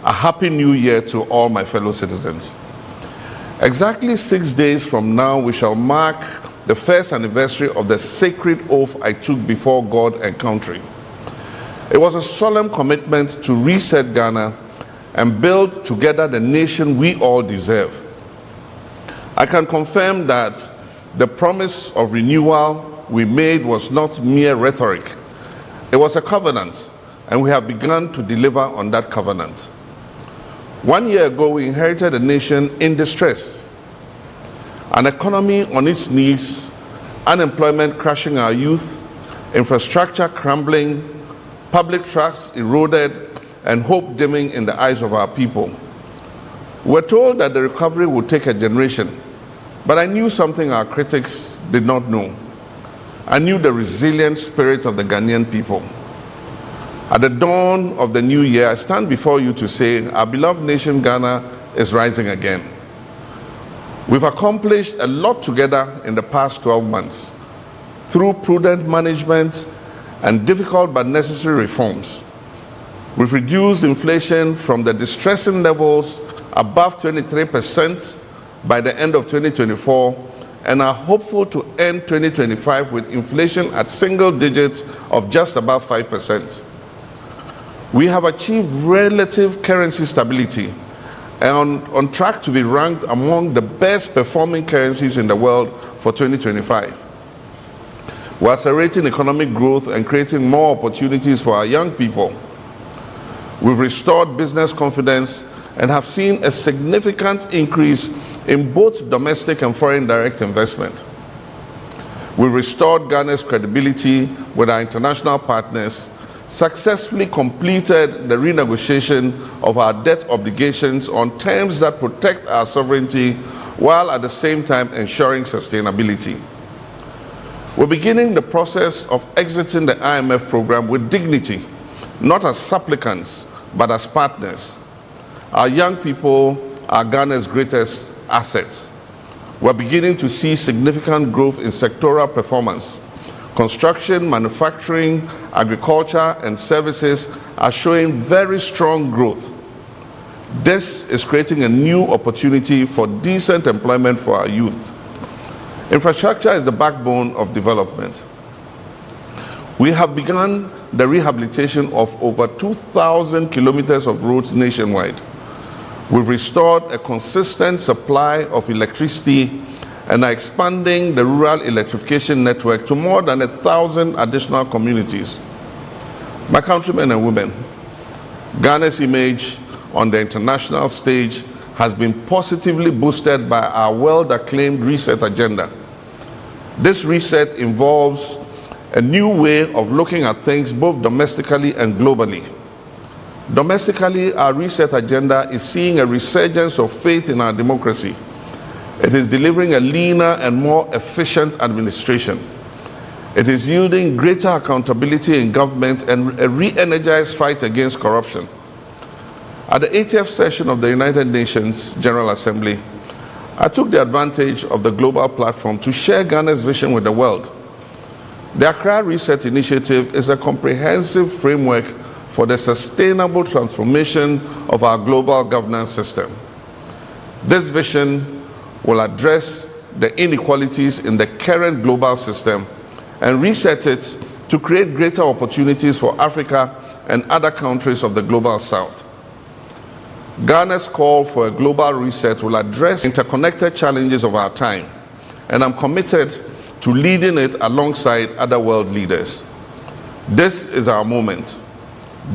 a happy new year to all my fellow citizens. Exactly 6 days from now, we shall mark the first anniversary of the sacred oath I took before God and country. It was a solemn commitment to reset Ghana and build together the nation we all deserve. I can confirm that the promise of renewal we made was not mere rhetoric. It was a covenant, and we have begun to deliver on that covenant. 1 year ago, we inherited a nation in distress, an economy on its knees, unemployment crushing our youth, infrastructure crumbling, public trust eroded, and hope dimming in the eyes of our people. We're told that the recovery would take a generation, but I knew something our critics did not know. I knew the resilient spirit of the Ghanaian people. At the dawn of the new year, I stand before you to say our beloved nation Ghana is rising again. We've accomplished a lot together in the past 12 months through prudent management and difficult but necessary reforms. We've reduced inflation from the distressing levels above 23% by the end of 2024 and are hopeful to end 2025 with inflation at single digits of just above 5%. We have achieved relative currency stability and on track to be ranked among the best performing currencies in the world for 2025. We're accelerating economic growth and creating more opportunities for our young people. We've restored business confidence and have seen a significant increase in both domestic and foreign direct investment. We've restored Ghana's credibility with our international partners, successfully completed the renegotiation of our debt obligations on terms that protect our sovereignty while at the same time ensuring sustainability. We're beginning the process of exiting the IMF program with dignity, not as supplicants, but as partners. Our young people are Ghana's greatest assets. We're beginning to see significant growth in sectoral performance. Construction, manufacturing, agriculture, and services are showing very strong growth. This is creating a new opportunity for decent employment for our youth. Infrastructure is the backbone of development. We have begun the rehabilitation of over 2,000 kilometers of roads nationwide. We've restored a consistent supply of electricity and are expanding the rural electrification network to more than 1,000 additional communities. My countrymen and women, Ghana's image on the international stage has been positively boosted by our well-acclaimed reset agenda. This reset involves a new way of looking at things both domestically and globally. Domestically, our reset agenda is seeing a resurgence of faith in our democracy. It is delivering a leaner and more efficient administration. It is yielding greater accountability in government and a re-energized fight against corruption. At the 80th session of the United Nations General Assembly, I took the advantage of the global platform to share Ghana's vision with the world. The Accra Reset Initiative is a comprehensive framework for the sustainable transformation of our global governance system. This vision will address the inequalities in the current global system and reset it to create greater opportunities for Africa and other countries of the global south. Ghana's call for a global reset will address interconnected challenges of our time, and I'm committed to leading it alongside other world leaders. This is our moment.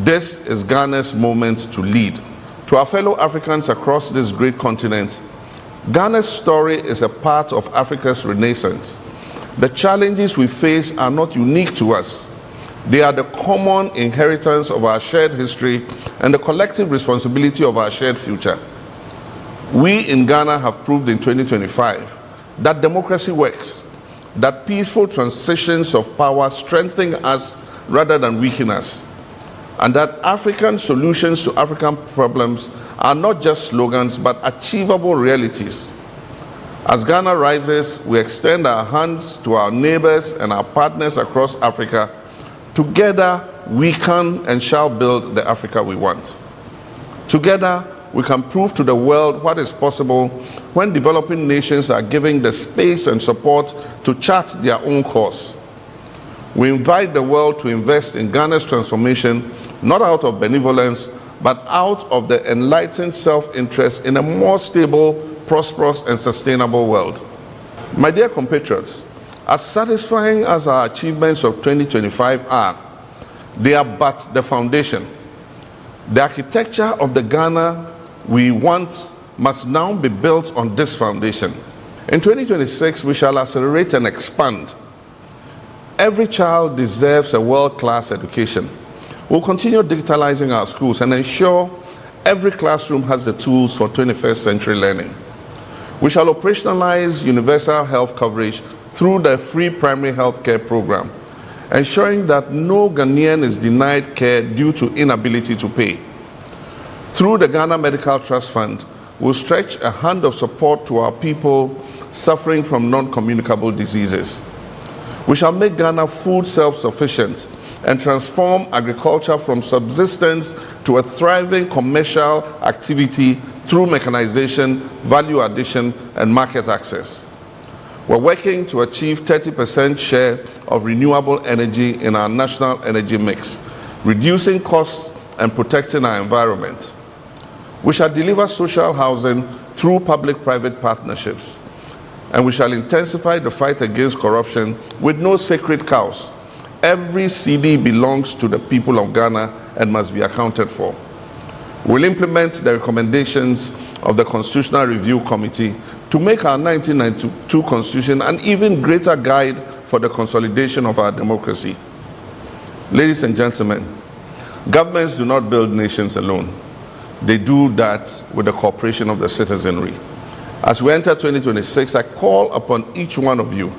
This is Ghana's moment to lead. To our fellow Africans across this great continent, Ghana's story is a part of Africa's renaissance. The challenges we face are not unique to us. They are the common inheritance of our shared history and the collective responsibility of our shared future. We in Ghana have proved in 2025 that democracy works, that peaceful transitions of power strengthen us rather than weaken us, and that African solutions to African problems are not just slogans but achievable realities. As Ghana rises, we extend our hands to our neighbors and our partners across Africa. Together, we can and shall build the Africa we want. Together, we can prove to the world what is possible when developing nations are given the space and support to chart their own course. We invite the world to invest in Ghana's transformation, not out of benevolence, but out of the enlightened self-interest in a more stable, prosperous, and sustainable world. My dear compatriots, as satisfying as our achievements of 2025 are, they are but the foundation. The architecture of the Ghana we want must now be built on this foundation. In 2026, we shall accelerate and expand. Every child deserves a world-class education. We'll continue digitalizing our schools and ensure every classroom has the tools for 21st century learning. We shall operationalize universal health coverage through the free primary health care program, ensuring that no Ghanaian is denied care due to inability to pay. Through the Ghana Medical Trust Fund, we'll stretch a hand of support to our people suffering from non-communicable diseases. We shall make Ghana food self-sufficient and transform agriculture from subsistence to a thriving commercial activity through mechanization, value addition, and market access. We're working to achieve 30% share of renewable energy in our national energy mix, reducing costs and protecting our environment. We shall deliver social housing through public-private partnerships, and we shall intensify the fight against corruption with no sacred cows. Every CD belongs to the people of Ghana and must be accounted for. We'll implement the recommendations of the Constitutional Review Committee to make our 1992 Constitution an even greater guide for the consolidation of our democracy. Ladies and gentlemen, governments do not build nations alone. They do that with the cooperation of the citizenry. As we enter 2026, I call upon each one of you.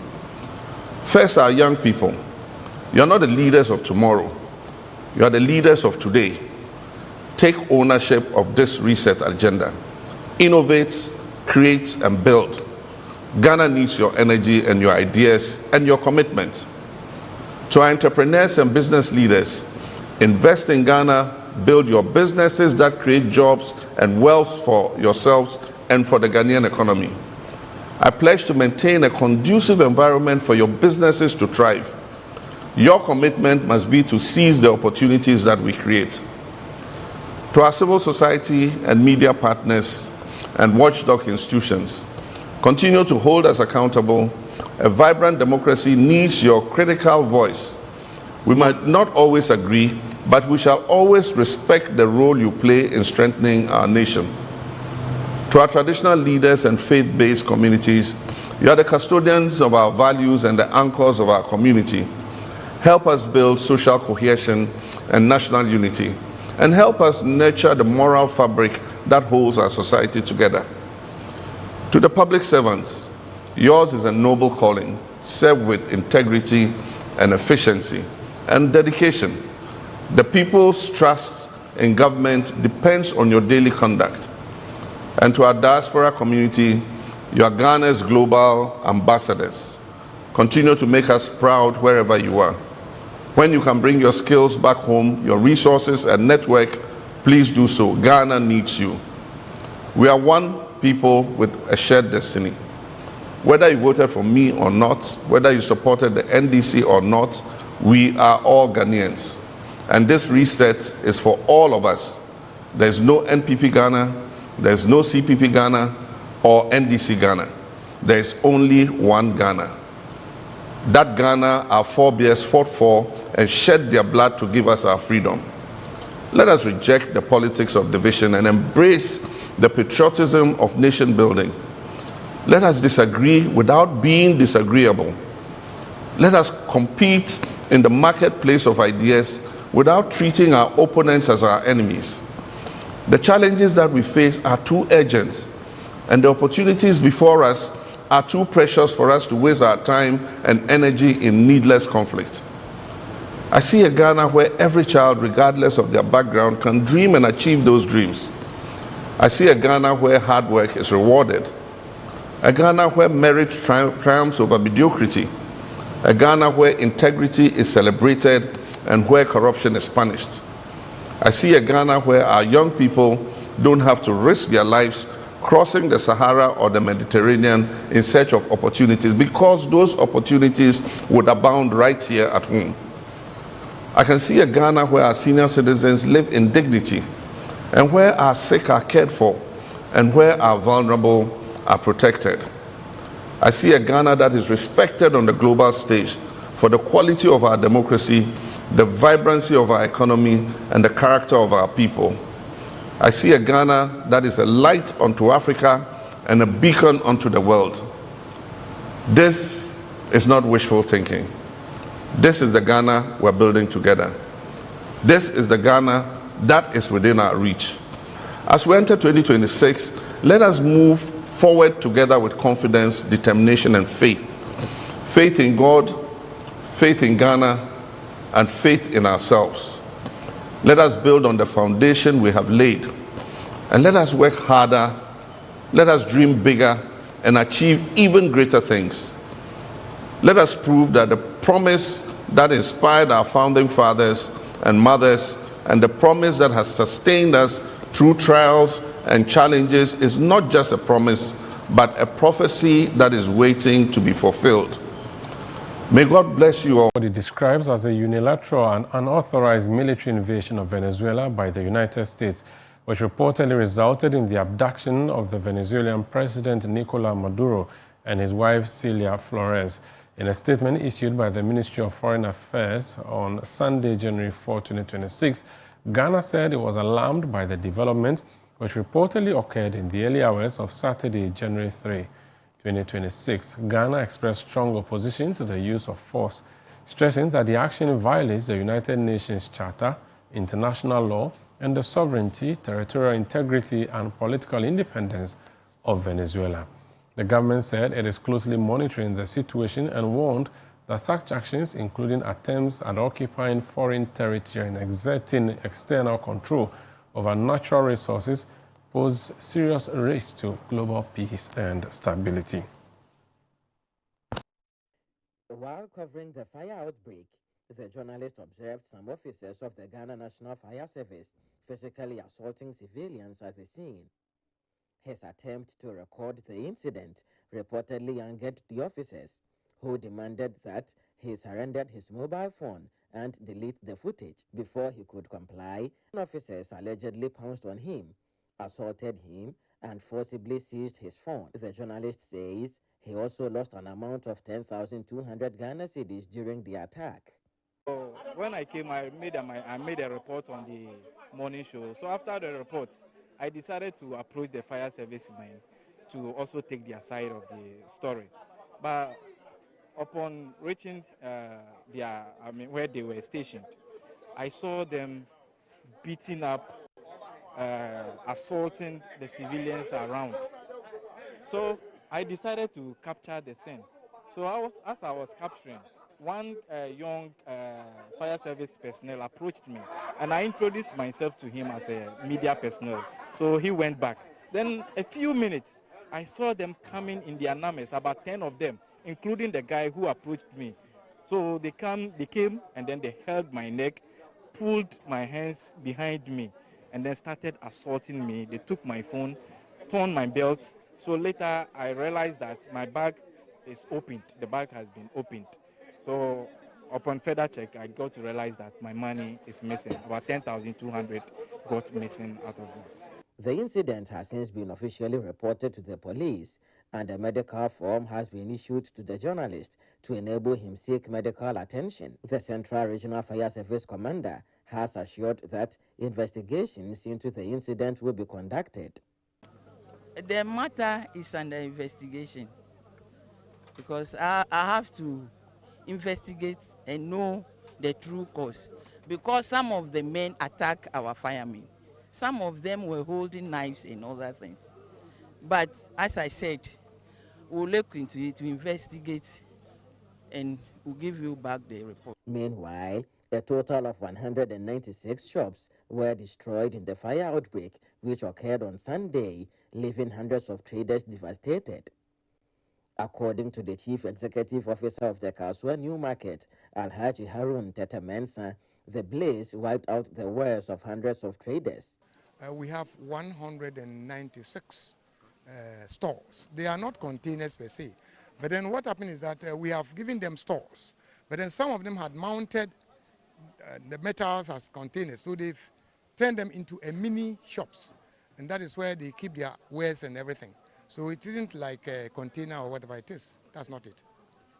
First, our young people. You are not the leaders of tomorrow. You are the leaders of today. Take ownership of this reset agenda. Innovate, create, and build. Ghana needs your energy and your ideas and your commitment. To our entrepreneurs and business leaders, invest in Ghana, build your businesses that create jobs and wealth for yourselves and for the Ghanaian economy. I pledge to maintain a conducive environment for your businesses to thrive. Your commitment must be to seize the opportunities that we create. To our civil society and media partners and watchdog institutions, continue to hold us accountable. A vibrant democracy needs your critical voice. We might not always agree, but we shall always respect the role you play in strengthening our nation. To our traditional leaders and faith-based communities, you are the custodians of our values and the anchors of our community. Help us build social cohesion and national unity, and help us nurture the moral fabric that holds our society together. To the public servants, yours is a noble calling. Serve with integrity and efficiency and dedication. The people's trust in government depends on your daily conduct. And to our diaspora community, you are Ghana's global ambassadors. Continue to make us proud wherever you are. When you can bring your skills back home, your resources and network, please do so. Ghana needs you. We are one people with a shared destiny. Whether you voted for me or not, whether you supported the NDC or not, we are all Ghanaians. And this reset is for all of us. There's no NPP Ghana, there's no CPP Ghana or NDC Ghana. There's only one Ghana. That Ghana our forebears fought for and shed their blood to give us our freedom. Let us reject the politics of division and embrace the patriotism of nation building. Let us disagree without being disagreeable. Let us compete in the marketplace of ideas without treating our opponents as our enemies. The challenges that we face are too urgent, and the opportunities before us are too precious for us to waste our time and energy in needless conflict. I see a Ghana where every child, regardless of their background, can dream and achieve those dreams. I see a Ghana where hard work is rewarded. A Ghana where merit triumphs over mediocrity. A Ghana where integrity is celebrated and where corruption is punished. I see a Ghana where our young people don't have to risk their lives crossing the Sahara or the Mediterranean in search of opportunities, because those opportunities would abound right here at home. I can see a Ghana where our senior citizens live in dignity, and where our sick are cared for, and where our vulnerable are protected. I see a Ghana that is respected on the global stage for the quality of our democracy, the vibrancy of our economy, and the character of our people. I see a Ghana that is a light unto Africa and a beacon unto the world. This is not wishful thinking. This is the Ghana we're building together. This is the Ghana that is within our reach. As we enter 2026, let us move forward together with confidence, determination, and faith. Faith in God, faith in Ghana, and faith in ourselves. Let us build on the foundation we have laid, and let us work harder, let us dream bigger, and achieve even greater things. Let us prove that the promise that inspired our founding fathers and mothers, and the promise that has sustained us through trials and challenges, is not just a promise, but a prophecy that is waiting to be fulfilled. May God bless you all. What it describes as a unilateral and unauthorized military invasion of Venezuela by the United States, which reportedly resulted in the abduction of the Venezuelan President Nicolas Maduro and his wife Celia Flores. In a statement issued by the Ministry of Foreign Affairs on Sunday, January 4, 2026, Ghana said it was alarmed by the development, which reportedly occurred in the early hours of Saturday, January 3. 2026, Ghana expressed strong opposition to the use of force, stressing that the action violates the United Nations Charter, international law, and the sovereignty, territorial integrity, and political independence of Venezuela. The government said it is closely monitoring the situation and warned that such actions, including attempts at occupying foreign territory and exerting external control over natural resources, pose serious risk to global peace and stability. While covering the fire outbreak, the journalist observed some officers of the Ghana National Fire Service physically assaulting civilians at the scene. His attempt to record the incident reportedly angered the officers, who demanded that he surrendered his mobile phone and delete the footage before he could comply. Officers allegedly pounced on him, assaulted him, and forcibly seized his phone. The journalist says he also lost an amount of 10,200 Ghana cedis during the attack. So when I came, I made a report on the morning show. So after the report, I decided to approach the fire servicemen to also take their side of the story. But upon reaching where they were stationed, I saw them beating up, assaulting the civilians around. So I decided to capture the scene. So as I was capturing, one young fire service personnel approached me, and I introduced myself to him as a media personnel. So he went back. Then a few minutes, I saw them coming in their numbers, about 10 of them, including the guy who approached me. So they came, and then they held my neck, pulled my hands behind me, and then started assaulting me. They took my phone, torn my belt. So later I realized that my bag is opened. The bag has been opened. So upon further check, I got to realize that my money is missing. About 10,200 got missing out of that. The incident has since been officially reported to the police, and a medical form has been issued to the journalist to enable him seek medical attention. The Central Regional Fire Service Commander has assured that investigations into the incident will be conducted. The matter is under investigation because I have to investigate and know the true cause, because some of the men attacked our firemen. Some of them were holding knives and other things. But as I said, we'll look into it to investigate and we'll give you back the report. Meanwhile, a total of 196 shops were destroyed in the fire outbreak, which occurred on Sunday, leaving hundreds of traders devastated. According to the Chief Executive Officer of the Kasua New Market, Alhaji Harun Tete Mensah, the blaze wiped out the wares of hundreds of traders. we have 196 stores. They are not containers per se. But then what happened is that we have given them stores. But then some of them had mounted the metals as containers. So they've turned them into a mini shops. And that is where they keep their wares and everything. So it isn't like a container or whatever it is. That's not it.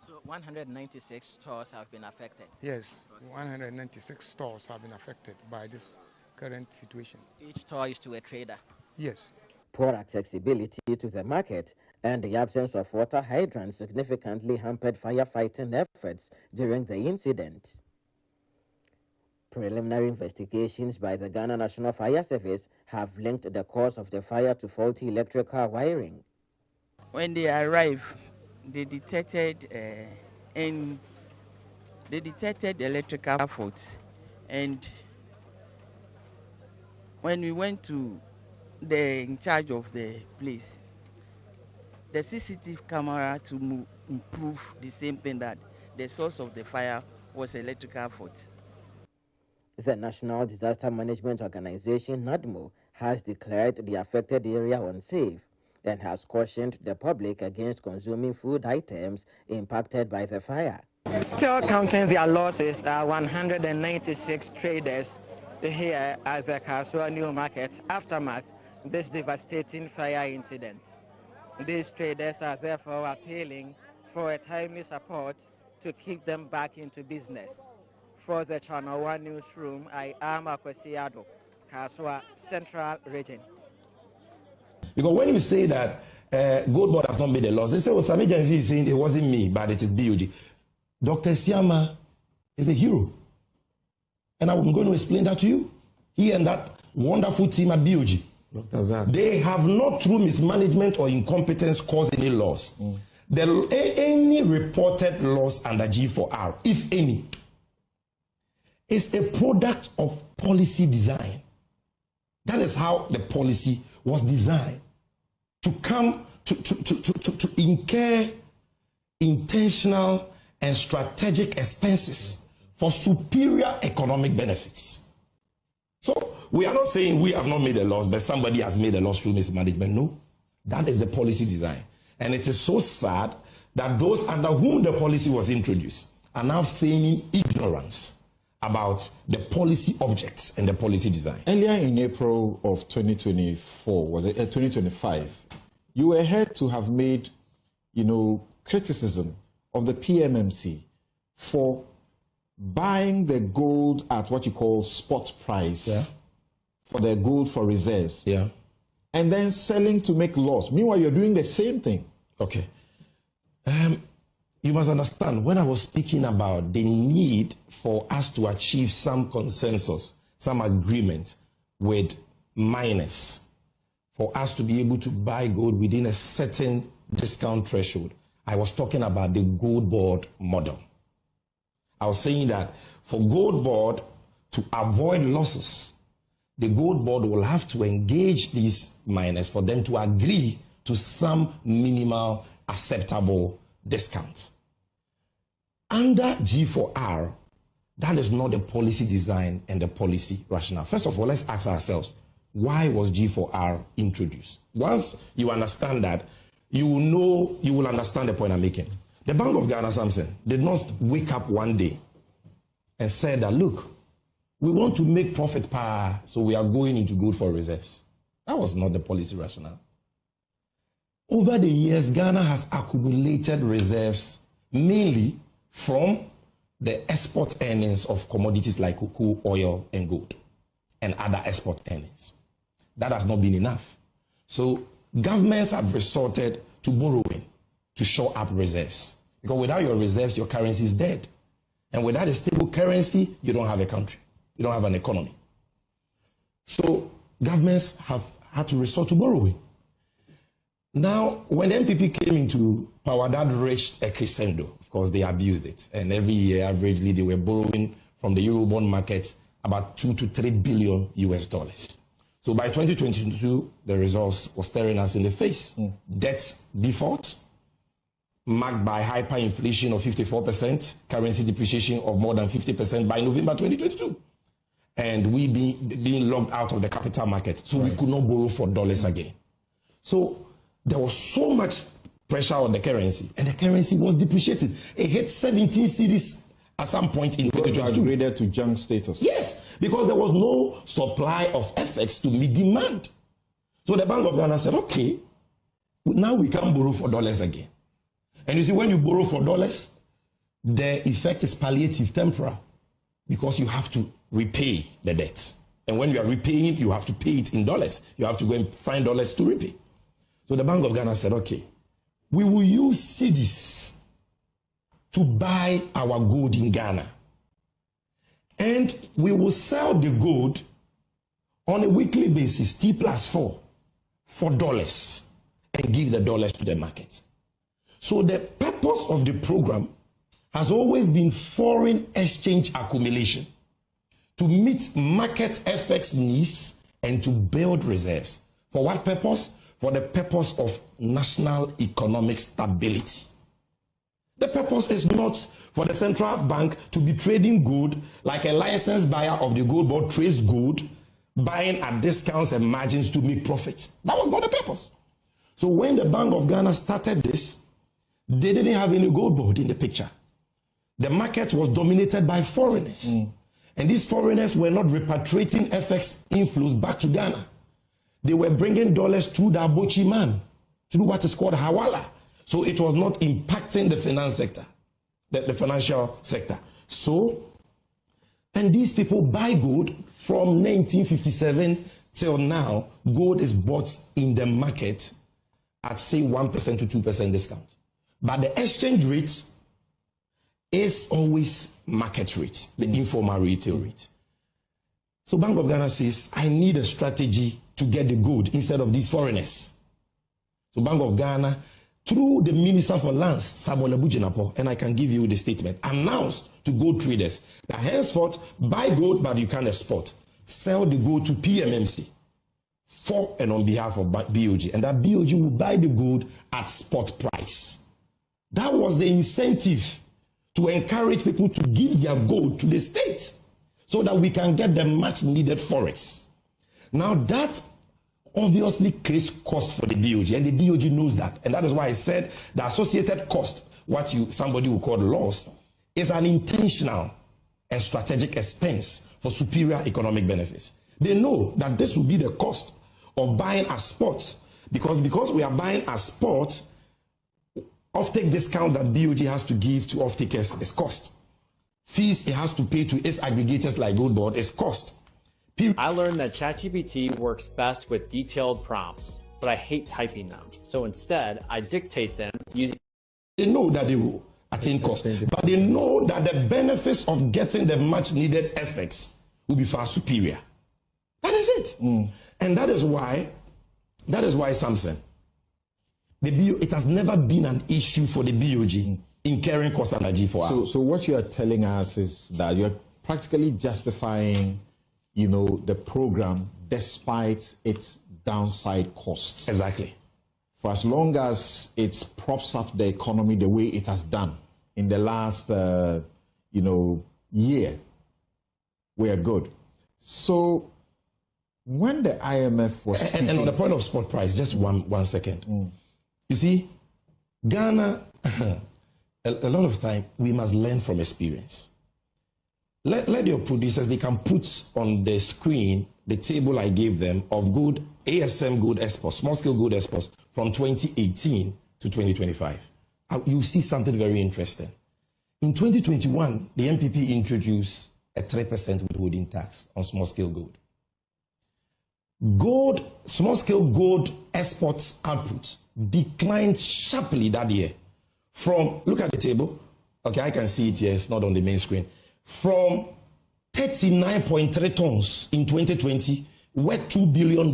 So 196 stores have been affected? Yes, 196 stores have been affected by this current situation. Each store is to a trader? Yes. Poor accessibility to the market and the absence of water hydrants significantly hampered firefighting efforts during the incident. Preliminary investigations by the Ghana National Fire Service have linked the cause of the fire to faulty electrical wiring. When they arrived, they detected electrical faults, and when we went to the in charge of the place, the CCTV camera to improve the same thing, that the source of the fire was electrical fault. The National Disaster Management Organization, NADMO, has declared the affected area unsafe and has cautioned the public against consuming food items impacted by the fire. Still counting their losses are 196 traders here at the Kasua New Market aftermath this devastating fire incident. These traders are therefore appealing for a timely support to keep them back into business. For the Channel One newsroom, I am Akwesi Ado, Kasua Central Region. Because when you say that Gold Board has not made a loss, they say, oh, Sami Janvi is saying it wasn't me, but it is BOG. Dr. Siama is a hero. And I'm going to explain that to you. He and that wonderful team at BOG. Dr. Zad. They have not, through mismanagement or incompetence, caused any loss. Any reported loss under G4R, if any, is a product of policy design. That is how the policy was designed, to come to incur intentional and strategic expenses for superior economic benefits. So we are not saying we have not made a loss, but somebody has made a loss through mismanagement. No, that is the policy design. And it is so sad that those under whom the policy was introduced are now feigning ignorance about the policy objects and the policy design. Earlier in April of 2024, was it 2025, you were heard to have made, criticism of the PMMC for buying the gold at what you call spot price for the gold for reserves. Yeah. And then selling to make loss. Meanwhile, you're doing the same thing. Okay. You must understand, when I was speaking about the need for us to achieve some consensus, some agreement with miners, for us to be able to buy gold within a certain discount threshold, I was talking about the Gold Board model. I was saying that for Gold Board to avoid losses, the Gold Board will have to engage these miners for them to agree to some minimal acceptable discount. Under G4R, that is not the policy design and the policy rationale. First of all, let's ask ourselves, why was G4R introduced? Once you understand that, you will understand the point I'm making. The Bank of Ghana, Samson, did not wake up one day and said that, look, we want to make profit so we are going into gold for reserves. That was not the policy rationale. Over the years, Ghana has accumulated reserves mainly from the export earnings of commodities like cocoa, oil, and gold, and other export earnings. That has not been enough. So governments have resorted to borrowing to shore up reserves. Because without your reserves, your currency is dead. And without a stable currency, you don't have a country. You don't have an economy. So governments have had to resort to borrowing. Now, when the MPP came into power, that reached a crescendo. Of course, they abused it. And every year, averagely, they were borrowing from the Eurobond market about $2 to $3 billion US. So by 2022, the results were staring us in the face. Debt default, marked by hyperinflation of 54%, currency depreciation of more than 50% by November 2022. and we being locked out of the capital market. So we could not borrow for dollars again. So there was so much pressure on the currency, and the currency was depreciating. It hit 17 cedis at some point in 2022. Upgraded to junk status. Yes, because there was no supply of FX to meet demand. So the Bank of Ghana said, okay, now we can borrow for dollars again. And you see, when you borrow for dollars, the effect is palliative, temporal, because you have to repay the debt. And when you are repaying, you have to pay it in dollars. You have to go and find dollars to repay. So the Bank of Ghana said, okay, we will use cedis to buy our gold in Ghana. And we will sell the gold on a weekly basis, T+4, for dollars, and give the dollars to the market. So the purpose of the program has always been foreign exchange accumulation to meet market FX needs and to build reserves. For what purpose? For the purpose of national economic stability. The purpose is not for the central bank to be trading gold like a licensed buyer of the gold board trades gold, buying at discounts and margins to make profits. That was not the purpose. So when the Bank of Ghana started this, they didn't have any gold board in the picture. The market was dominated by foreigners. And these foreigners were not repatriating FX inflows back to Ghana. They were bringing dollars through the Abochi man, through what is called Hawala. So it was not impacting the finance sector, the financial sector. So, and these people buy gold from 1957 till now. Gold is bought in the market at, say, 1% to 2% discount. But the exchange rate is always market rate, the informal retail rate. So Bank of Ghana says, I need a strategy to get the gold instead of these foreigners. So Bank of Ghana, through the Minister for Lands, Samuel Abujinapo, and I can give you the statement, announced to gold traders that henceforth, buy gold, but you can't export. Sell the gold to PMMC for and on behalf of BOG. And that BOG will buy the gold at spot price. That was the incentive to encourage people to give their gold to the state so that we can get the much needed forex. Now that obviously creates cost for the BOG, and the BOG knows that. And that is why I said the associated cost, what somebody will call loss, is an intentional and strategic expense for superior economic benefits. They know that this will be the cost of buying at spot, because we are buying at spot, offtake discount that BOG has to give to offtakers is cost. Fees it has to pay to its aggregators like Gold Board is cost. I learned that ChatGPT works best with detailed prompts, but I hate typing them. So instead, I dictate them using... They know that they will attain cost, but they know that the benefits of getting the much needed FX will be far superior. That is it. And that is why, Samson, it has never been an issue for the BOG in carrying cost and G4R. So what you are telling us is that you're practically justifying, the program despite its downside costs. Exactly. For as long as it props up the economy the way it has done in the last, year, we are good. So when the IMF was speaking, and on the point of spot price, just one second. You see, Ghana, a lot of time, we must learn from experience. Let your producers, they can put on the screen the table I gave them of good ASM gold exports, small-scale gold exports from 2018 to 2025. You see something very interesting. In 2021, the MPP introduced a 3% withholding tax on small-scale gold. Small-scale gold exports output declined sharply that year. Look at the table. Okay, I can see it here. It's not on the main screen. From 39.3 tons in 2020, worth $2 billion,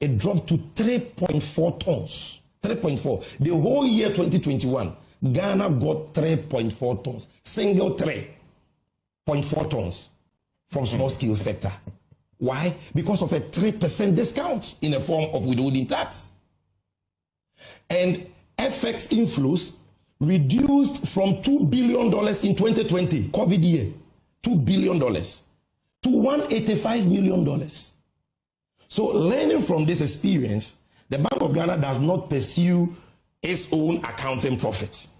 it dropped to 3.4 tons. 3.4. The whole year 2021, Ghana got 3.4 tons. Single 3.4 tons from small-scale sector. Why? Because of a 3% discount in the form of withholding tax. And FX inflows reduced from $2 billion in 2020, COVID year, $2 billion, to $185 million. So learning from this experience, the Bank of Ghana does not pursue its own accounting profits,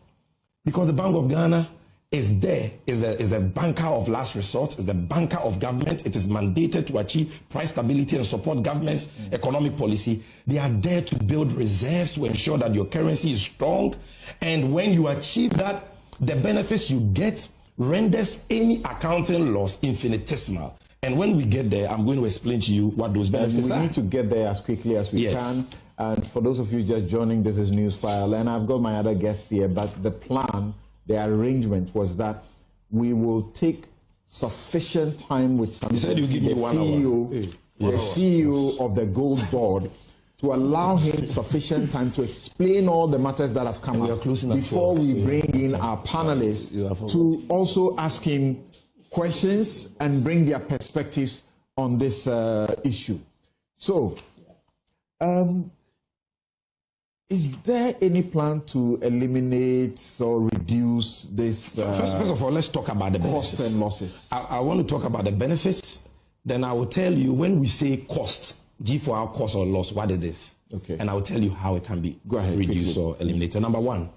because the Bank of Ghana is the banker of last resort, is the banker of government. It is mandated to achieve price stability and support government's economic policy. They are there to build reserves to ensure that your currency is strong. And when you achieve that, the benefits you get renders any accounting loss infinitesimal. And when we get there, I'm going to explain to you what those benefits are. We need to get there as quickly as we can. And for those of you just joining, this is Newsfile, and I've got my other guests here, but the plan, the arrangement was that we will take sufficient time with some. You said you give me 1 hour. The CEO of the Gold Board, to allow him sufficient time to explain all the matters that have come up before we bring in our panelists to also ask him questions and bring their perspectives on this issue. So, is there any plan to eliminate or reduce this? First of all, let's talk about the cost benefits and losses. I want to talk about the benefits. Then I will tell you, when we say cost, G for our cost or loss, what it is. Okay. And I will tell you how it can be reduced quickly. or eliminated. Number one,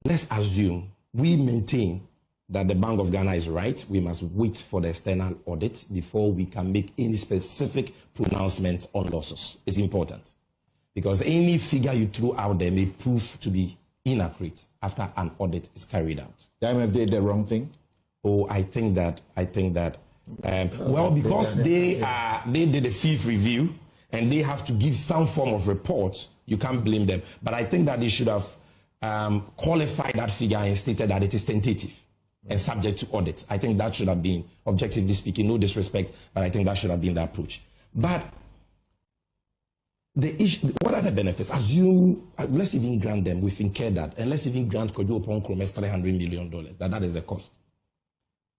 let's assume we maintain that the Bank of Ghana is right. We must wait for the external audit before we can make any specific pronouncement on losses. It's important, because any figure you throw out there may prove to be inaccurate after an audit is carried out. The IMF did the wrong thing? Oh, I think that, because they did a fifth review and they have to give some form of report, you can't blame them. But I think that they should have qualified that figure and stated that it is tentative and subject to audit. I think that should have been, objectively speaking, no disrespect, but I think that should have been the approach. But the issue, what are the benefits? Assume, let's even grant them, we've incurred that, and let's even grant Kojo Ponkrom's $300 million, that is the cost.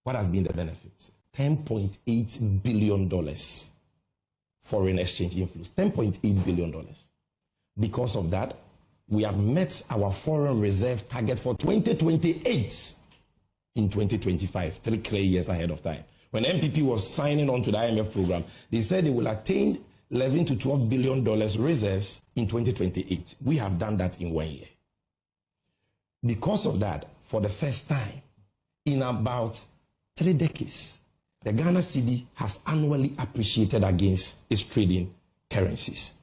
What has been the benefits? $10.8 billion foreign exchange inflows. $10.8 billion. Because of that, we have met our foreign reserve target for 2028 in 2025, 3 clear years ahead of time. When MPP was signing on to the IMF program, they said they will attain $11 to $12 billion reserves in 2028. We have done that in 1 year. Because of that, for the first time in about 3 decades, the Ghana cedi has annually appreciated against its trading currencies.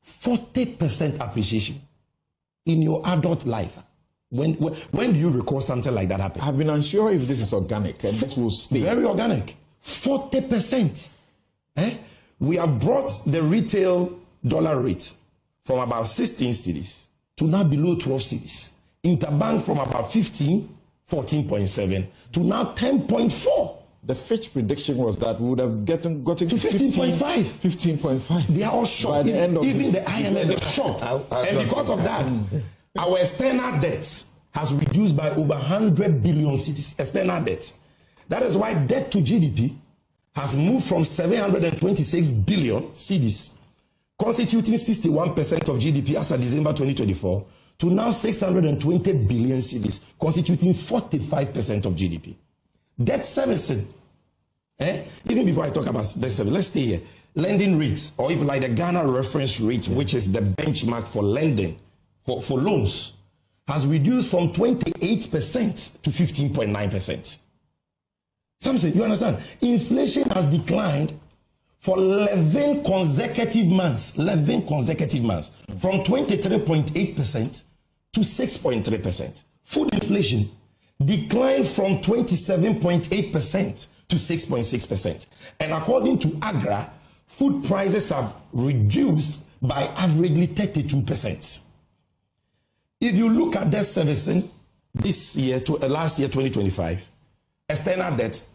40% appreciation in your adult life. When do you recall something like that happen? I've been unsure if this is organic and this will stay. Very organic. 40%. We have brought the retail dollar rate from about 16 cedis to now below 12 cedis. Interbank from about 15, 14.7 to now 10.4. The Fitch prediction was that we would have gotten to 15.5. 15.5. They are all shocked. By the end of even this. The IMF is shocked. And because of that, our external debt has reduced by over 100 billion cedis. External debt. That is why debt to GDP has moved from 726 billion cedis, constituting 61% of GDP as of December 2024, to now 620 billion cedis, constituting 45% of GDP. Debt servicing. Even before I talk about debt servicing, let's stay here. Lending rates, or even like the Ghana reference rate, which is the benchmark for lending, for loans, has reduced from 28% to 15.9%. Something, you understand? Inflation has declined for 11 consecutive months. 11 consecutive months. From 23.8% to 6.3%. Food inflation declined from 27.8% to 6.6%. And according to AGRA, food prices have reduced by averagely 32%. If you look at debt servicing this year to last year, 2025, external debt,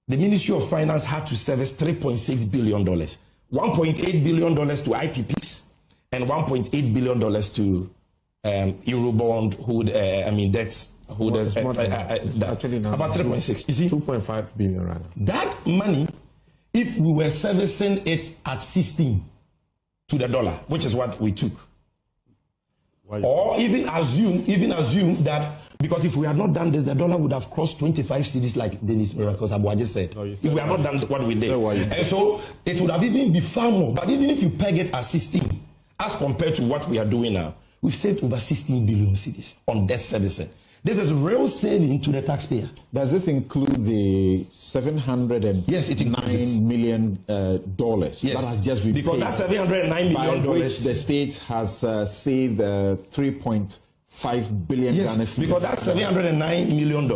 the Ministry of Finance had to service $3.6 billion, $1.8 billion to IPPs, and $1.8 billion to Eurobond debts holders. About 3.6. You see, 2.5 billion rather. That money, if we were servicing it at 16 to the dollar, which is what we took, Or even assume that, because if we had not done this, the dollar would have crossed 25 cedis like Dennis Miracles Abuaje said. If we had not done what we did. And so it would have even been far more. But even if you peg it at 16, as compared to what we are doing now, we've saved over 16 billion cedis on debt servicing. This is real saving to the taxpayer. Does this include the $709 million yes, that has just been because paid? Because that $709 million, by which the state has saved 3.5 billion Ghana cedis. Because that $709 million,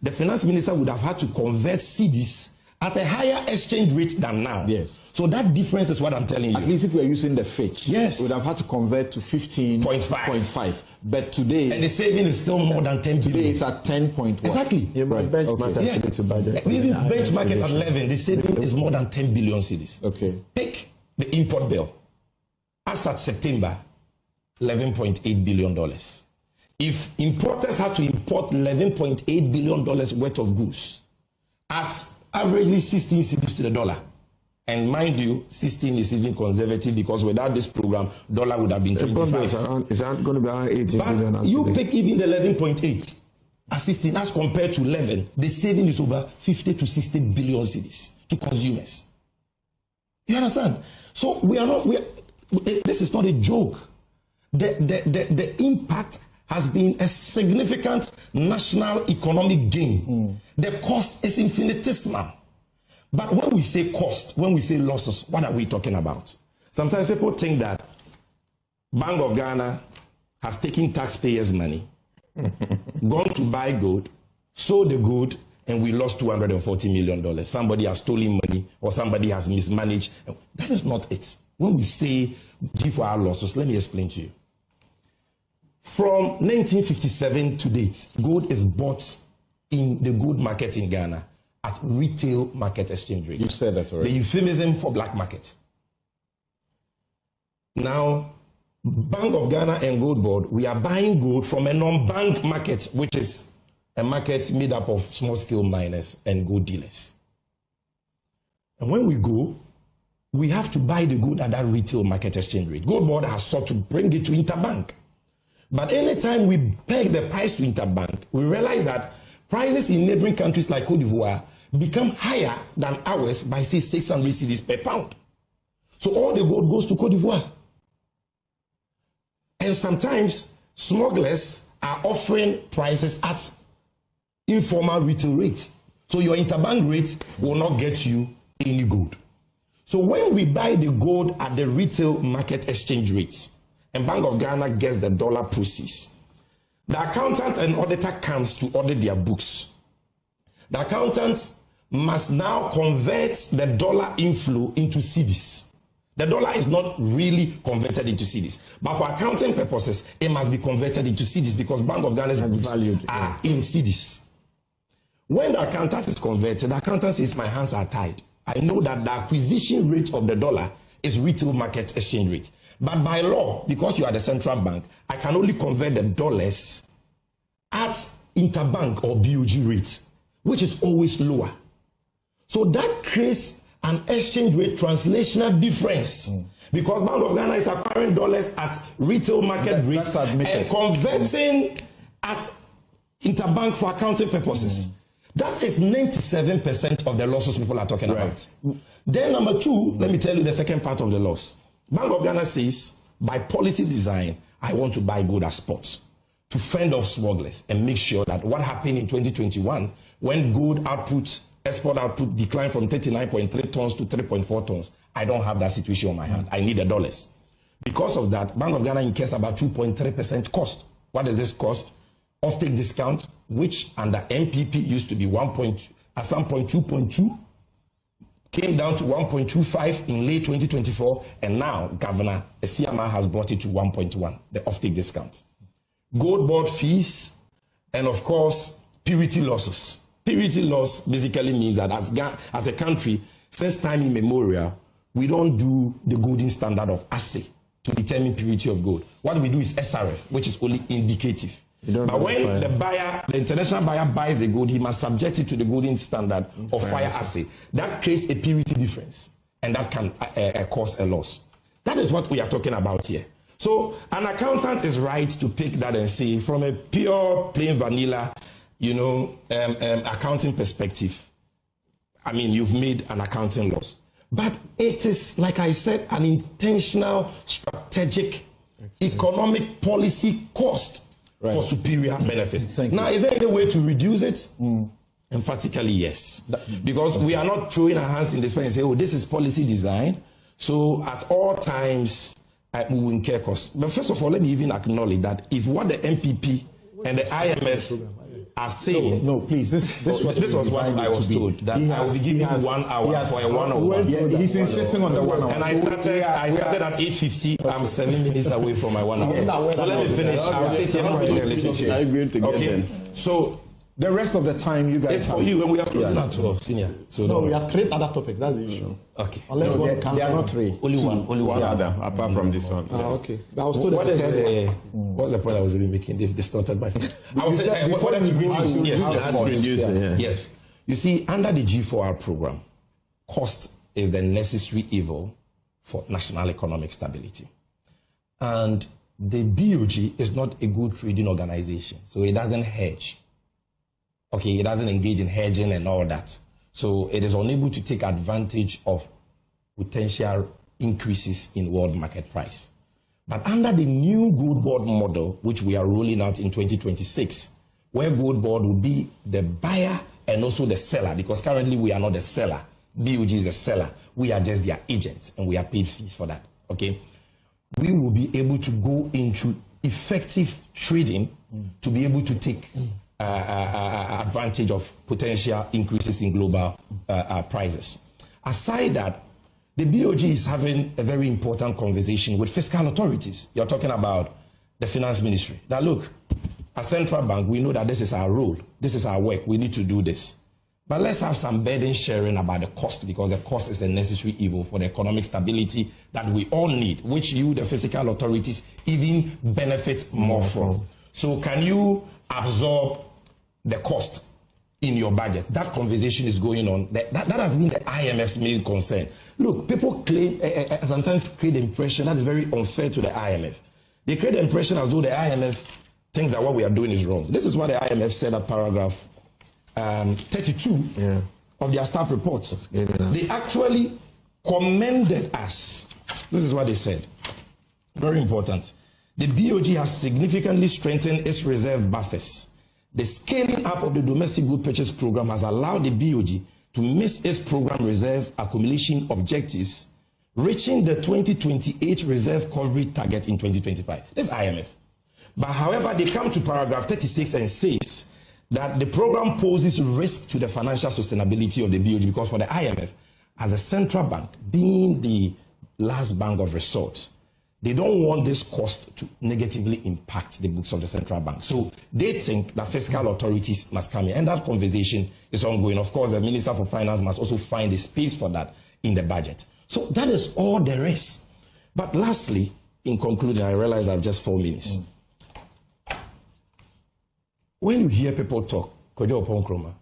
the finance minister would have had to convert cedis at a higher exchange rate than now. Yes. So that difference is what I'm telling you. At least if we are using the Fitch, yes, we would have had to convert to 15.5. But today, and the saving is still more than 10 billion. Today it's at 10.1. Exactly. Yeah, right. Benchmark to budget. Even benchmark it at 11, the saving is more than 10 billion cedis. Okay. Take the import bill. As at September, $11.8 billion. If importers had to import $11.8 billion worth of goods at averagely 16 cedis to the dollar, and mind you, 16 is even conservative because without this program, dollar would have been 25. It's going to be around 18 billion. But you pick even the 11.8 at 16 as compared to 11, the saving is over 50 to 60 billion cedis to consumers. You understand? So this is not a joke. The impact has been a significant national economic gain. The cost is infinitesimal. But when we say cost, when we say losses, what are we talking about? Sometimes people think that Bank of Ghana has taken taxpayers' money, gone to buy gold, sold the gold, and we lost $240 million. Somebody has stolen money or somebody has mismanaged. That is not it. When we say G for our losses, let me explain to you. From 1957 to date, gold is bought in the gold market in Ghana at retail market exchange rate. You said that already. The euphemism for black market. Now, Bank of Ghana and Gold Board, we are buying gold from a non-bank market, which is a market made up of small-scale miners and gold dealers. And when we go, we have to buy the gold at that retail market exchange rate. Gold Board has sought to bring it to interbank. But anytime we peg the price to interbank, we realize that prices in neighboring countries like Cote d'Ivoire become higher than ours by, say, 600 cedis per pound. So all the gold goes to Cote d'Ivoire. And sometimes smugglers are offering prices at informal retail rates. So your interbank rate will not get you any gold. So when we buy the gold at the retail market exchange rates, and Bank of Ghana gets the dollar proceeds, the accountant and auditor comes to audit their books. The accountant must now convert the dollar inflow into cedis. The dollar is not really converted into cedis, but for accounting purposes, it must be converted into cedis because Bank of Ghana's books are in cedis. When the accountant is converted, the accountant says, my hands are tied. I know that the acquisition rate of the dollar is retail market exchange rate. But by law, because you are the central bank, I can only convert the dollars at interbank or BOG rates, which is always lower. So that creates an exchange rate translational difference. Because Bank of Ghana is acquiring dollars at retail market rates and converting at interbank for accounting purposes. That is 97% of the losses people are talking about. Then number two, let me tell you the second part of the loss. Bank of Ghana says, by policy design, I want to buy gold at spots to fend off smugglers and make sure that what happened in 2021, when gold output, export output declined from 39.3 tons to 3.4 tons, I don't have that situation on my hand. I need the dollars. Because of that, Bank of Ghana incurs about 2.3% cost. What is this cost? Offtake discount, which under MPP used to be at some point 2.2, came down to 1.25 in late 2024, and now Governor CMR has brought it to 1.1, the offtake discount. Gold board fees, and of course, purity losses. Purity loss basically means that as a country, since time immemorial, we don't do the golden standard of assay to determine purity of gold. What we do is SRF, which is only indicative. But when the international buyer buys the gold, he must subject it to the golden standard of fire assay. That creates a purity difference, and that can cause a loss. That is what we are talking about here. So an accountant is right to pick that and say, from a pure, plain vanilla, accounting perspective, I mean, you've made an accounting loss. But it is, like I said, an intentional, strategic, economic policy cost for superior benefits. Now, is there any way to reduce it? Emphatically, yes. Because we are not throwing our hands in the space and say, oh, this is policy design. So at all times, we will incur costs. But first of all, let me even acknowledge that if what the MPP and the IMF are saying... No, please, this was what I was told, that I will be giving 1 hour for a one-on-one. He's insisting on the 1 hour. And I started at 8:50. I'm 7 minutes away from my 1 hour. So let me finish. I'll say something. Okay, so... The rest of the time, you guys... It's for you when we are closing at 12, senior. So no, we have 3 other topics. That's the issue. Okay. Unless one comes. There are not 3. Only one other, apart from this one. Okay. I was told what's the point I was even making? They've distorted my... Yes. You see, under the G4R program, cost is the necessary evil for national economic stability. And the BOG is not a good trading organization, so it doesn't hedge. Okay, it doesn't engage in hedging and all that. So it is unable to take advantage of potential increases in world market price. But under the new Gold Board model, which we are rolling out in 2026, where Gold Board will be the buyer and also the seller, because currently we are not the seller. BOG is the seller. We are just their agents, and we are paid fees for that. Okay, we will be able to go into effective trading to be able to take advantage of potential increases in global prices. Aside that, the BOG is having a very important conversation with fiscal authorities. You're talking about the finance ministry. That look, as central bank, we know that this is our role. This is our work. We need to do this. But let's have some burden sharing about the cost, because the cost is a necessary evil for the economic stability that we all need, which you, the fiscal authorities, even benefit more from. So can you absorb the cost in your budget? That conversation is going on. That has been the IMF's main concern. Look, people claim, sometimes create the impression that is very unfair to the IMF. They create the impression as though the IMF thinks that what we are doing is wrong. This is what the IMF said at paragraph 32 of their staff reports. They actually commended us. This is what they said. Very important. The BOG has significantly strengthened its reserve buffers. The scaling up of the domestic good purchase program has allowed the BOG to miss its program reserve accumulation objectives, reaching the 2028 reserve coverage target in 2025. This is IMF. But however, they come to paragraph 36 and says that the program poses risk to the financial sustainability of the BOG, because for the IMF, as a central bank, being the last bank of resort, they don't want this cost to negatively impact the books of the central bank. So they think that fiscal authorities must come in. And that conversation is ongoing. Of course, the Minister for Finance must also find a space for that in the budget. So that is all there is. But lastly, in concluding, I realize I have just 4 minutes. When you hear people talk, Kojo Oponkroma,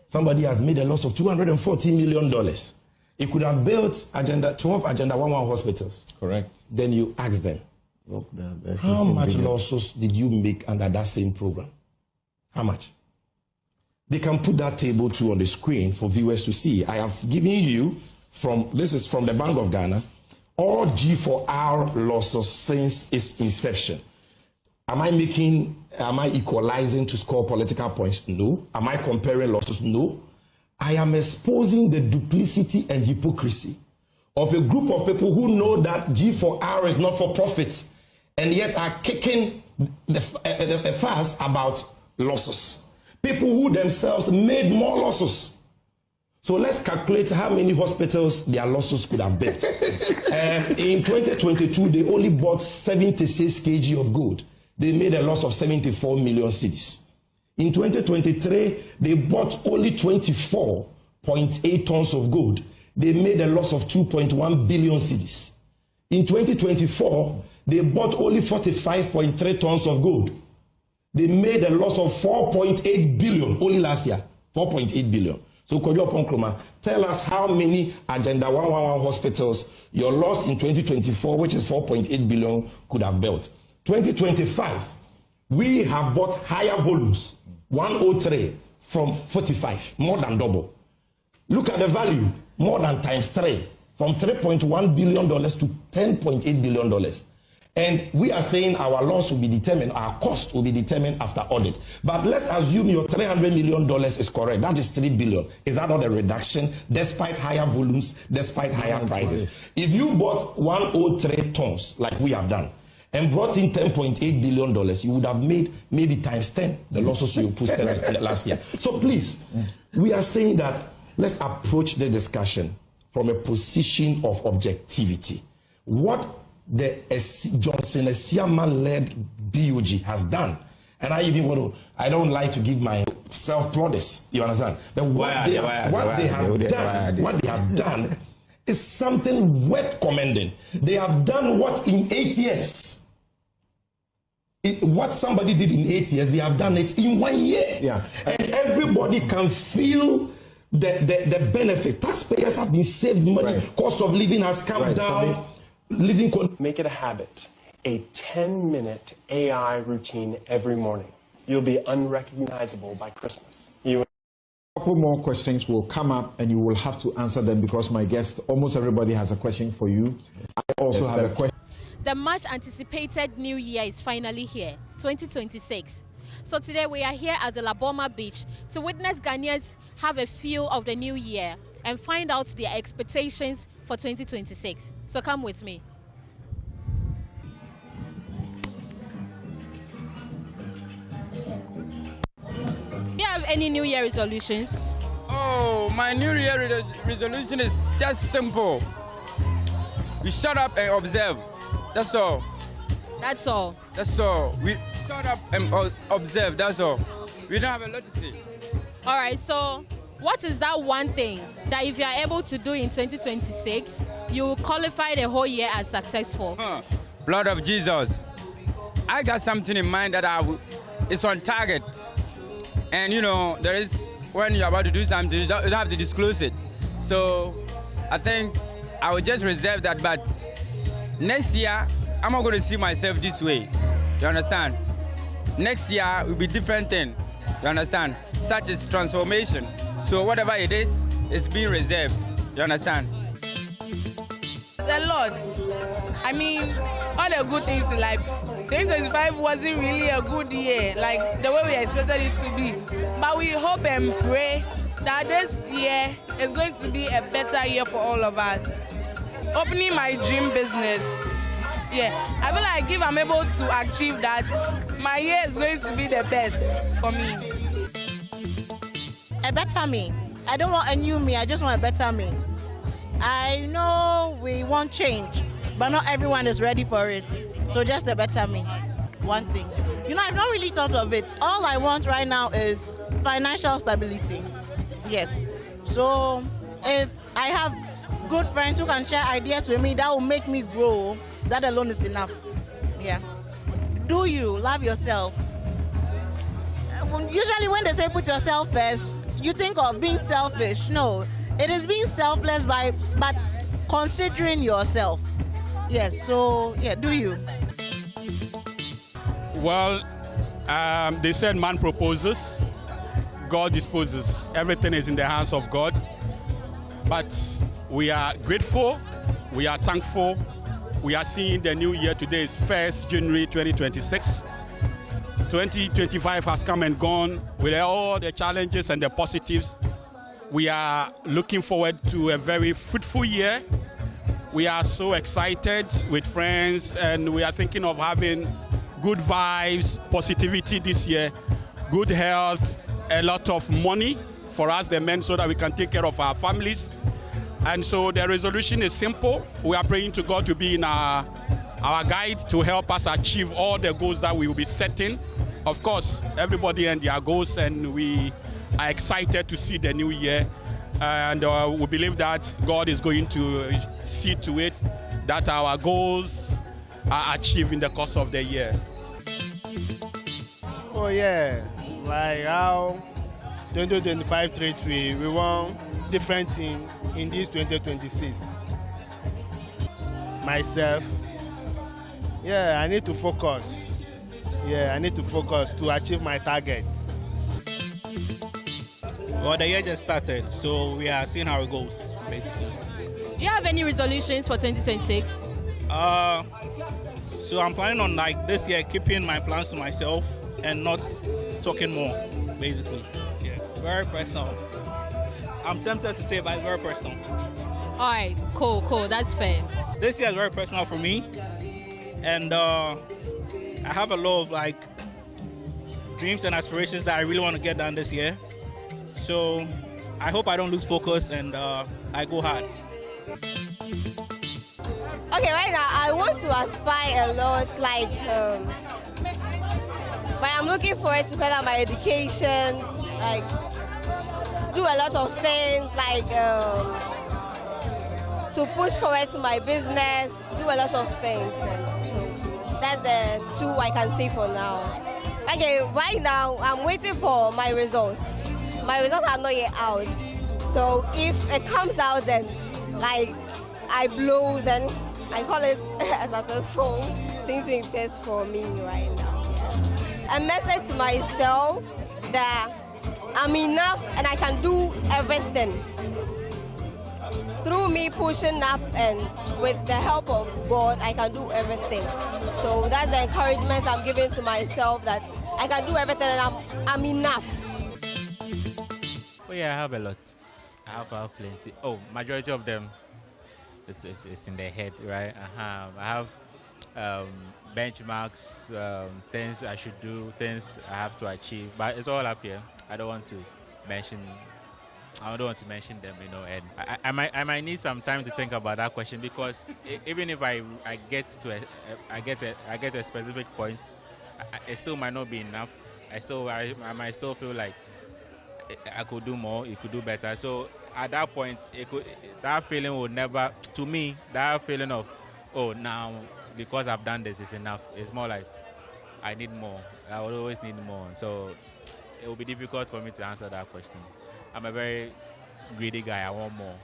somebody has made a loss of $240 million. He could have built 12 Agenda 11 hospitals. Correct. Then you ask them, how much losses did you make under that same program? How much? They can put that table too on the screen for viewers to see. I have given you, this is from the Bank of Ghana, all G4R losses since its inception. Am I equalizing to score political points? No. Am I comparing losses? No. I am exposing the duplicity and hypocrisy of a group of people who know that G4R is not for profit and yet are kicking the fuss about losses. People who themselves made more losses. So let's calculate how many hospitals their losses could have built. In 2022, they only bought 76 kg of gold. They made a loss of 74 million cedis. In 2023, they bought only 24.8 tons of gold. They made a loss of 2.1 billion cedis. In 2024, they bought only 45.3 tons of gold. They made a loss of 4.8 billion only last year, 4.8 billion. So Kojo Ponkroma, tell us how many Agenda 111 hospitals your loss in 2024, which is 4.8 billion, could have built. 2025, we have bought higher volumes, 103 from 45, more than double. Look at the value, more than times 3, from $3.1 billion to $10.8 billion. And we are saying our loss will be determined, our cost will be determined after audit. But let's assume your $300 million is correct. That is $3 billion. Is that not a reduction despite higher volumes, despite higher prices? If you bought 103 tons, like we have done, and brought in $10.8 billion, you would have made maybe times 10 the losses you posted last year. So please, we are saying that let's approach the discussion from a position of objectivity. What the Johnson Esiaman-led BOG has done, and I don't like to give myself plaudits, you understand? But what they have done is something worth commending. They have done what in 8 years? What somebody did in 8 years, they have done it in 1 year. Yeah. And everybody can feel the benefit. Taxpayers have been saved money. Right. Cost of living has come down. Make it a habit. A 10-minute AI routine every morning. You'll be unrecognizable by Christmas. A couple more questions will come up and you will have to answer them because my guest, almost everybody has a question for you. I also have a question. The much anticipated new year is finally here, 2026. So today we are here at the Laboma Beach to witness Ghanaians have a feel of the new year and find out their expectations for 2026. So come with me. Do you have any New Year resolutions? Oh, my New Year resolution is just simple. We shut up and observe. That's all. That's all? That's all. We shut up and observe. That's all. We don't have a lot to say. All right, so what is that one thing that if you are able to do in 2026, you will qualify the whole year as successful? Blood of Jesus. I got something in mind that it's on target. And you know, there is, when you're about to do something, you don't have to disclose it. So I think I will just reserve that, but next year, I'm not going to see myself this way. You understand? Next year will be different thing. You understand? Such as transformation. So whatever it is, it's being reserved. You understand? A lot. I mean, all the good things in life. 2025 wasn't really a good year, like the way we expected it to be. But we hope and pray that this year is going to be a better year for all of us. Opening my dream business. Yeah, I feel like if I'm able to achieve that, my year is going to be the best for me. A better me. I don't want a new me, I just want a better me. I know we want change, but not everyone is ready for it. So just a better me, one thing. You know, I've not really thought of it. All I want right now is financial stability. Yes. So if I have good friends who can share ideas with me, that will make me grow. That alone is enough. Yeah. Do you love yourself? Usually when they say put yourself first, you think of being selfish. No, it is being selfless but considering yourself. Yes, so yeah, do you? Well, they said man proposes, God disposes. Everything is in the hands of God. But we are grateful, we are thankful. We are seeing the new year. Today is 1st January 2026. 2025 has come and gone with all the challenges and the positives. We are looking forward to a very fruitful year. We are so excited with friends and we are thinking of having good vibes, positivity this year, good health, a lot of money for us, the men, so that we can take care of our families. And so the resolution is simple. We are praying to God to be in our guide to help us achieve all the goals that we will be setting. Of course, everybody and their goals, and we are excited to see the new year. And we believe that God is going to see to it that our goals are achieved in the course of the year. Oh yeah, like how 2025 trade, we want different thing in this 2026. Myself, I need to focus. I need to focus to achieve my targets. Well, the year just started, so we are seeing how it goes, basically. Do you have any resolutions for 2026? So I'm planning on this year keeping my plans to myself and not talking more, basically. Yeah, very personal. I'm tempted to say, but it's very personal. All right, cool, that's fair. This year is very personal for me, and I have a lot of dreams and aspirations that I really want to get done this year. So I hope I don't lose focus and I go hard. Okay, right now I want to aspire a lot, but I'm looking forward to further my education, do a lot of things, to push forward to my business, do a lot of things. So that's the two I can say for now. Okay, right now I'm waiting for my results. My results are not yet out. So if it comes out and I blow, then I call it a successful thing to invest for me right now. Yeah. A message to myself that I'm enough and I can do everything. Through me pushing up and with the help of God, I can do everything. So that's the encouragement I'm giving to myself, that I can do everything and I'm enough. Oh yeah, I have a lot. I have plenty. Oh, majority of them is in the head, right? I have benchmarks, things I should do, things I have to achieve, but it's all up here. I don't want to mention them, and I might need some time to think about that question, because even if I get to a specific point, it still might not be enough. I might still feel like I could do more, it could do better. So at that point, that feeling would never, to me, that feeling of, oh, now because I've done this is enough. It's more like I need more. I will always need more. So it will be difficult for me to answer that question. I'm a very greedy guy. I want more.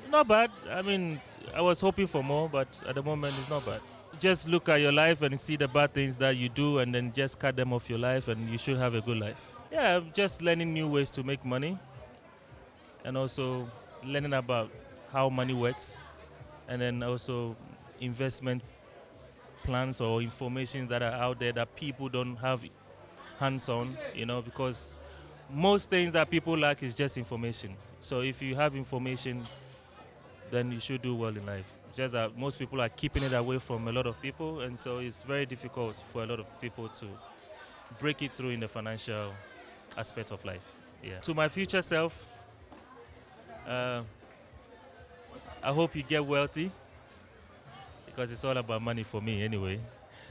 Not bad. I mean, I was hoping for more, but at the moment it's not bad. Just look at your life and see the bad things that you do, and then just cut them off your life, and you should have a good life. Yeah, just learning new ways to make money, and also learning about how money works, and then also investment plans or information that are out there that people don't have hands-on, because most things that people lack is just information. So if you have information, then you should do well in life. Just that most people are keeping it away from a lot of people, and so it's very difficult for a lot of people to break it through in the financial aspect of life. Yeah. To my future self, I hope you get wealthy, because it's all about money for me anyway.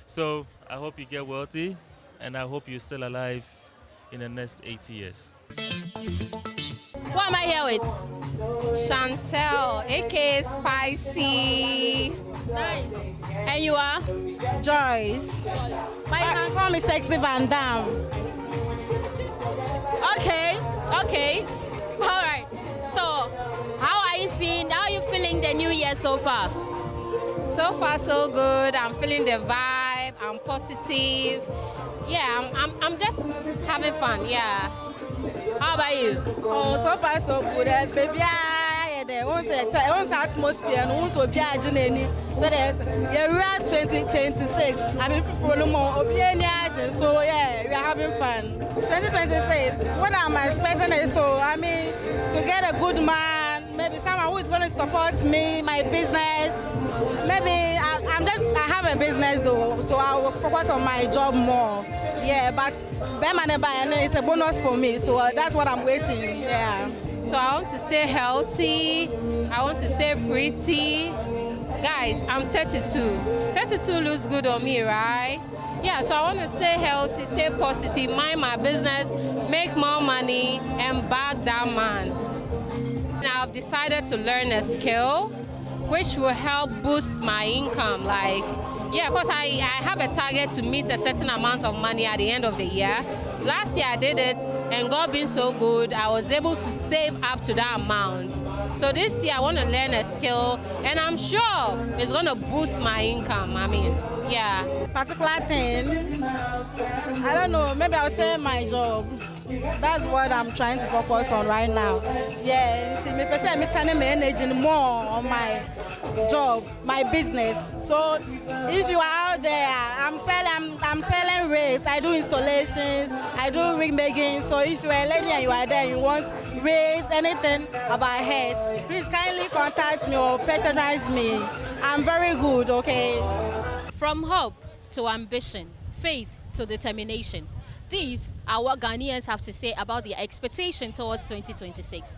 So I hope you get wealthy, and I hope you're still alive in the next 80 years. Who am I here with? Chantel, aka Spicy. Nice. And you are? Joyce. But you can call me Sexy Van Damme. Okay. All right. So, how are you feeling the new year so far? So far, so good. I'm feeling the vibe. I'm positive. Yeah, I'm just having fun. Yeah. How about you? Oh, so far so good. Baby, once atmosphere and once be a journey. So we're 2026. I mean, for no more. So yeah, we are having fun. 2026. What I'm expecting is to get a good man, maybe someone who is going to support me, my business. Maybe I have a business though, so I will focus on my job more. Yeah, but it's a bonus for me, so that's what I'm waiting. Yeah. So I want to stay healthy. I want to stay pretty. Guys, I'm 32. 32 looks good on me, right? Yeah, so I want to stay healthy, stay positive, mind my business, make more money, and back that man. Now I've decided to learn a skill which will help boost my income. Because I have a target to meet a certain amount of money at the end of the year. Last year I did it, and God being so good, I was able to save up to that amount. So this year I want to learn a skill, and I'm sure it's going to boost my income. I mean, yeah. Particular thing, I don't know, maybe I'll say my job. That's what I'm trying to focus on right now. Yeah, see, I'm trying to manage more on my job, my business. So if you are out there, I'm selling rigs, I do installations, I do rig making. So if you are a lady and you are there, you want rigs, anything about hairs, please kindly contact me or patronize me. I'm very good, okay? From hope to ambition, faith to determination. These are what Ghanaians have to say about their expectation towards 2026.